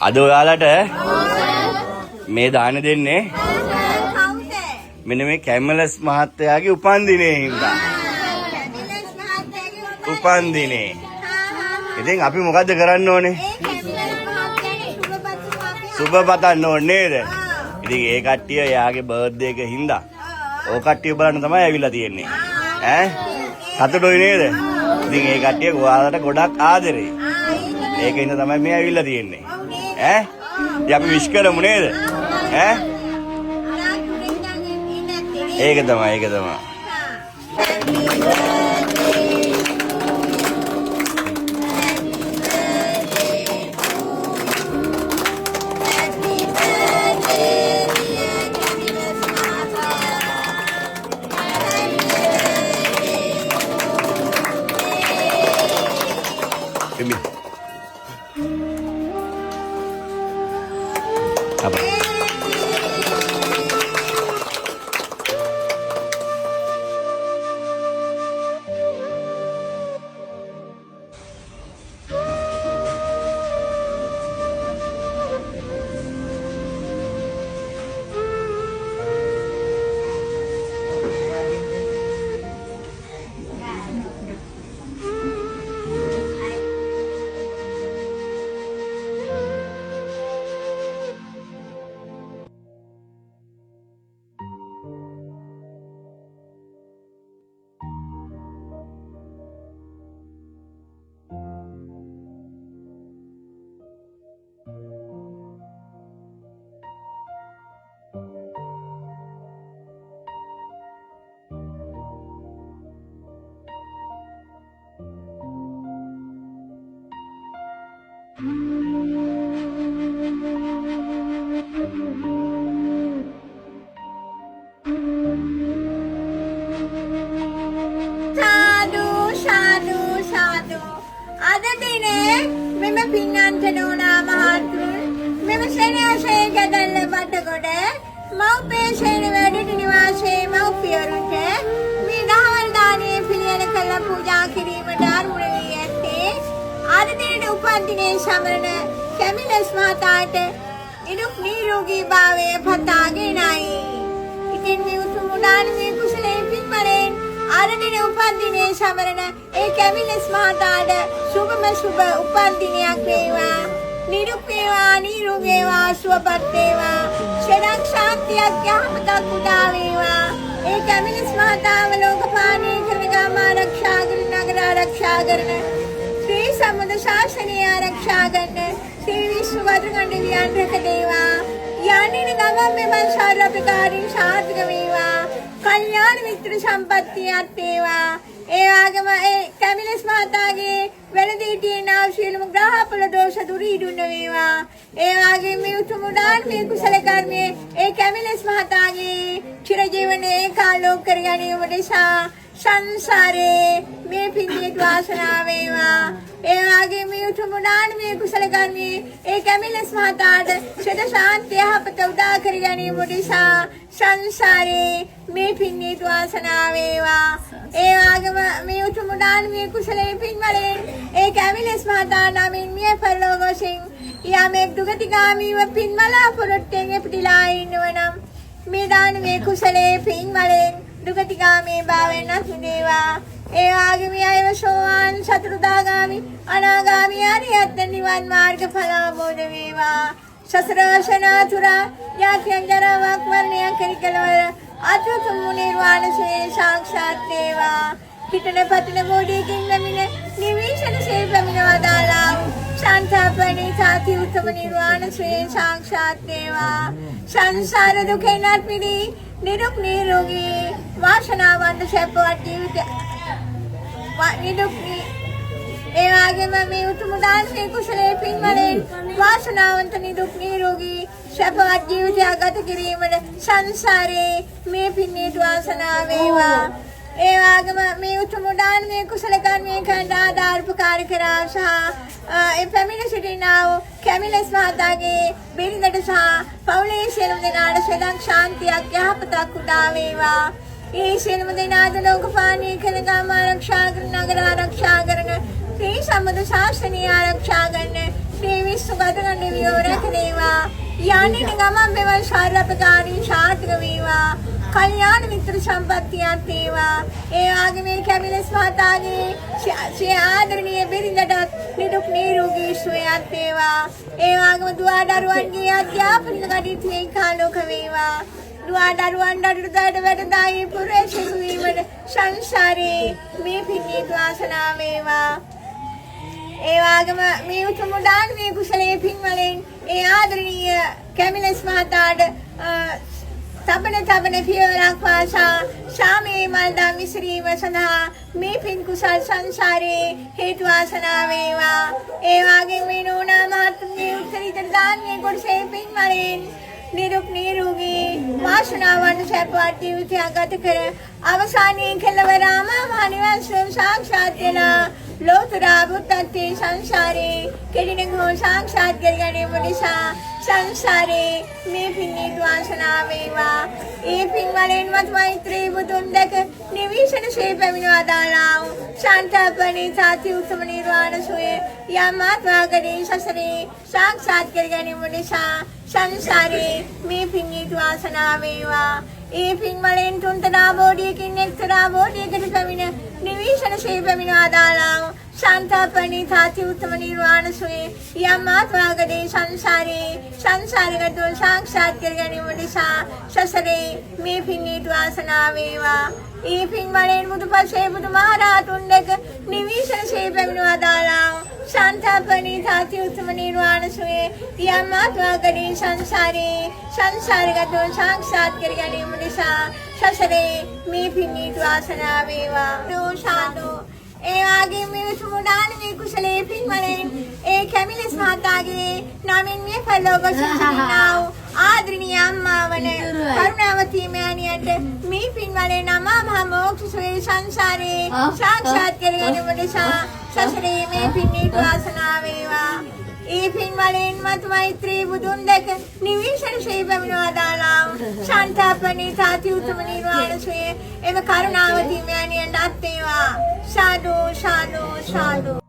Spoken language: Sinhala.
අද ඔයාලට මේ දාන දෙන්නේ මෙන්න මේ කැමලස් මහත්තයාගේ උපන්දිනේ හින්දා. උපන්දිනේ. ඉතින් අපි මොකද්ද කරන්න ඕනේ? සුබ පතන්න ඕනේ නේද? ඉතින් ඒ කට්ටිය එයාගේ බර්ත්ඩේ එක හින්දා ඕ කට්ටිය බලන්න තමයි ඇවිල්ලා තියෙන්නේ. ඈ සතුටුයි නේද? ඉතින් ඒ කට්ටිය ඔයාලට ගොඩක් ආදරේ. ඒකින්ද තමයි මේ ඇවිල්ලා තියෙන්නේ. ඈ ඉතින් අපි විශ් කරමු නේද? ඈ ඒක තමයි. apa? Ada dine, meme pingan tenona mahatun, meme sene se gadal lebata gode, mau pe sene wedi dinivase mau piyarunte, me dahawal dane piliyana kala puja kirima daruna wiyette, ada dine upadine samarana Kamilas mahataට ඉදුක් නිරෝගී භාවය පතාගෙනයි. ඉතින් මේ උතුම් දානමය කුසලයෙන් පින්බලෙන් අද දින උපන්දිනයේ සමරන ඒ කැමිලස් මහතාට සුබම සුබ උපන්දිනයක් වේවා. නිරුක් වේවා, නිරෝගී වේවා, සුවපත් වේවා. ශරක් ශාන්තියක් යහපතක් උදා වේවා. ඒ කැමිලස් මහතාව ලෝකපාලනය කරන ගම ආරක්ෂා කරන නගර ආරක්ෂා කරන ශ්‍රී සම්බුද්ධ ශාසනය ආරක්ෂා කරන ශ්‍රී විශ්වවර්ධන වියන්රක දේවා යන්නේ ගමන් මේ වංශාර ප්‍රකාරින් සාර්ථක වේවා. කල්යාණ මිත්‍ර සම්පත්තියක් වේවා. ඒ වගේම ඒ කැමිලස් මහතාගේ වැළඳී තියෙන ආශීලම ග්‍රහපල දෝෂ දුරීදුන වේවා. ඒ වගේම මේ උතුම් දානමය කුසල කර්මයේ ඒ කැමිලස් මහතාගේ චිරජීවනයේ කාලෝක කර ගැනීමට සංසාරේ මේ පින්නිය වාසනාව වේවා. ඒ වගේම මේ උතුම් දානමය කුසල කර්මයේ ඒ කැමිලස් මහතාට සද ශාන්තිය යහපත උදා කර ගැනීමට සංසාරේ මේ පින්නිය වාසනාව වේවා. ඒ වගේම මේ උතුම් දානමය කුසලයේ පින්වලෙන් ඒ කැමිලස් මහතා නමින් මිය පරලෝකයෙන් යමෙක් දුගතිගාමීව පින්වලා පොරොට්ටෙන් පිටිලා ඉන්නවනම් මේ දානමය කුසලයේ පින්වලෙන් දුගතිගාමී භාවයෙන් අත්මිදේවා. ඒ වගේම අයව සෝවාන් සතරදාගාමි අනාගාමි ආරියත් නිවන් මාර්ග ඵල අවබෝධ වේවා. සසර වසනාතුරා යාත්‍යං ජරාවක් වර්ණයක් කරිකලවර අතුතුම් නිර්වාණසේ සාක්ෂාත් වේවා. හිතන පතන බෝධියකින් ලැබෙන නිවේශන සේපමින වදාලා සංතාපණී සාති උත්තම නිර්වාණසේ සාක්ෂාත් වේවා. සංසාර දුකෙන් අත් මිදී නිරුක් නිරෝගී වාසනාවන්ත සැපවත් ජීවිත නිරුක් ඒ වගේම මේ උතුම් දානමය කුසලයේ පින්වලෙන් වාසනාවන්ත නිරුක් නිරෝගී සැපවත් ජීවිතයක් ගත කිරීමට සංසාරේ මේ පින්නේට වාසනාව වේවා. ඒ වගේම මේ උතුම් දානමය කුසල කර්මයේ කරන ආධාර උපකාර කරා සහ ඒ පැමිණ සිටිනා වූ කැමිලස් මහතාගේ බිරිඳට සහ පවුලේ සියලුම දෙනාට සදක් ශාන්තියක් යහපතක් උදා වේවා. ඒ සියලුම දෙනාද ලෝකපාලනය කරන ගම ආරක්ෂා කරන නගර ආරක්ෂා කරන ශ්‍රී සම්බුද්ධ ශාසනය ආරක්ෂා කරන මේ විශ්වගත නිවියෝ රැකේවා යන්නේ ගමන් මෙවන් ශාරපකාරී ශාතික වේවා කල්යාණ මිත්‍ර සම්පත්තියක් වේවා ඒ වගේ මේ කැමිලස් මහතාගේ ආදරණීය බිරිඳට නිදුක් නිරෝගී සුවයක් වේවා ඒ වගේම දුවා දරුවන්ගේ අධ්‍යාපනික කටයුතු ඒකාලෝක වේවා දුවා දරුවන්ට වැඩදායි පුරේෂ වීමට සංසාරේ මේ පිණි වාසනාව වේවා ඒ වගේම මේ උතුම් දානමය කුසලයේ පින්වලින් ඒ ආදරණීය කැමිලස් මහතාට තබන පියවරක් වාසා ශාමේ මල්දා මිශ්‍රීම සඳහා මේ පින් කුසල් සංසාරේ හේතු වාසනා වේවා ඒ වගේම මේ නෝනා මහත්මිය උත්තරීතර දානමය කුසලයේ පින්වලින් නිරුක් නිරෝගී වාසනාවන් සැපවත් ජීවිතයක් ගත කර අවසානයේ කෙලවරම මහනිවන් සුව සාක්ෂාත් වෙලා ලෝතර බුද්ධත්වයේ සංසාරේ කෙලිනෙන් හෝ සාක්ෂාත් කර ගැනීම නිසා සංසාරේ මේ පිණි වාසනාව වේවා ඒ පින් වලින් මත මෛත්‍රී බුදුන් දැක නිවිෂණ ශේ පැමිණවා දාලා ශාන්තපණී සාති උත්තම නිර්වාණ සෝයේ යමාත්වාගදී සසරේ සාක්ෂාත් කර ගැනීම නිසා සංසාරේ මේ පිණි වාසනාව වේවා ඒ පින් වලින් තුන්තරා බෝධියකින් එක්තරා බෝධියකට පැමිණ නිවිෂණ ශේ පැමිණවා දාලා ශාන්තපණී සාති උත්තම නිර්වාණ සෝයේ යමාත්වාගදී සංසාරගත සාක්ෂාත් කර ගැනීම නිසා සසරේ මේ පිණි වාසනාව වේවා ඒ පින් වලින් බුදුපසේ බුදුමහරහතුන් දැක නිවිෂණ ශේ පැමිණවා දාලා ශාන්තපණී සාති උත්තම නිර්වාණ සෝයේ යමාත්වාගදී සංසාරගත සාක්ෂාත් කර ගැනීම නිසා සසරේ මේ පිණි වාසනාව වේවා දෝෂානෝ ඒ වගේ මේ උතුම් දානමය කුසලයේ පින් වලින් ඒ කැමිලස් මහතාගේ නාමයෙන් මේ පරලෝකසුඛිනාව ආදරණීය අම්මා වන කරුණාවතී මෑණියන්ට මේ පින් වලින් අමා මහ මොක්ෂ සෝයේ සංසාරේ සාක්ෂාත් කර ගැනීම නිසා සසරේ මේ පිණි වාසනාව වේවා ඒ පින් වලින් මත මෛත්‍රී බුදුන් දැක නිවිෂණ ශේ පැමිණවා දාලා ශාන්තපණී සාති උත්තම නිර්වාණ සෝයේ එම කරුණාවතී මෑණියන්ට අත් වේවා සාදු සාදු සාදු